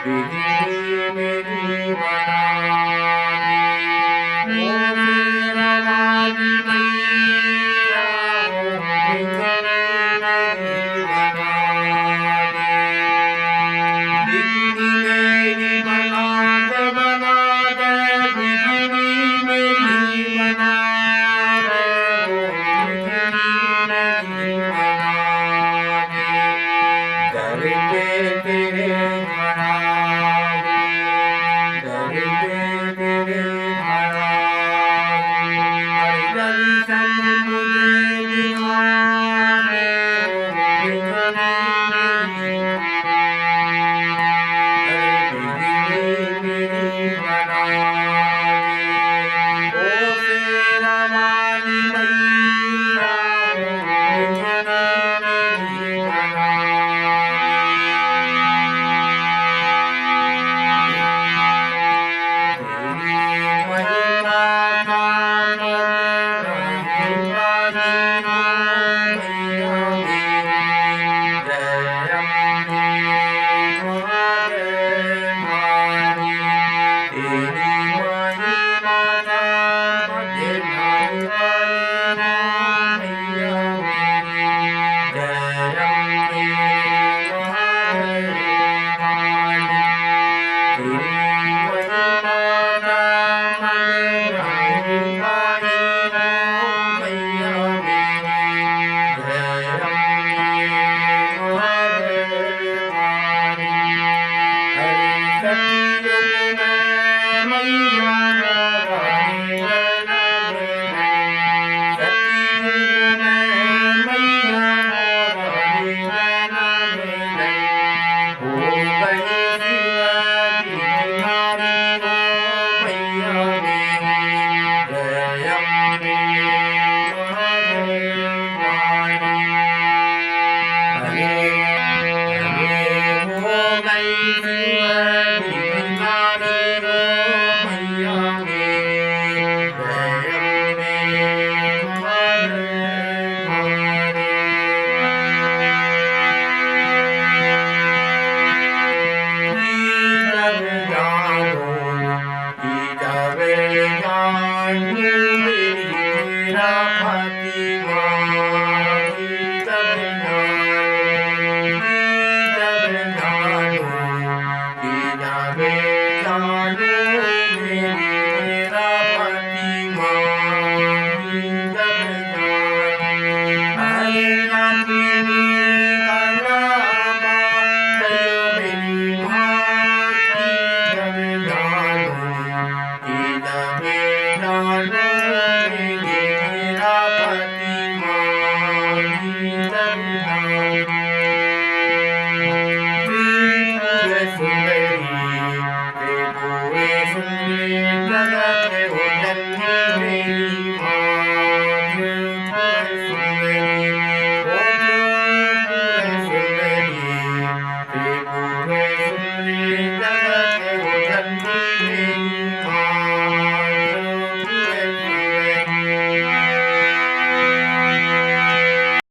बिजली मेरी बना दे। ओ शेरा वाली मैया ओ बिजली मेरी बना दे। बिजली मेरी बना दे बिजली मेरी बना दे। ओ बिजली मेरी बना दे। दर पे तेरे खड़ा हूँ, दर पे तेरे खड़ा हूँ। हर दर्शन मुझे दिखा दे। ओ बिजली मेरी बना दे। ओ शेरा वाली मैया ओ बिजली मेरी बना दे। तेरी महिमा का मन महिमा ही हो मैया मेरी। जय अम्बे महादेव मारी। तेरी महिमा का महिमा ही हो मैया मेरी। जय अम्बे महादेव मारी। तेरी महिमा का महिमा ही हो मैया मेरी। जय अम्बे महादेव मारी। हरे सतयुग में मैया रानी नहीं। सतयुग में मैया रानी नहीं। हो गई शिवाजी तुम्हारी हो मैया मेरी। जय अम्बे महादेव मारी। अरे हो गई शिवाजी तुम्हारी हो मैया मेरी। जय अम्बे महादेव मारी। मेरा फातिमा मेरा फातिमा सुंदरी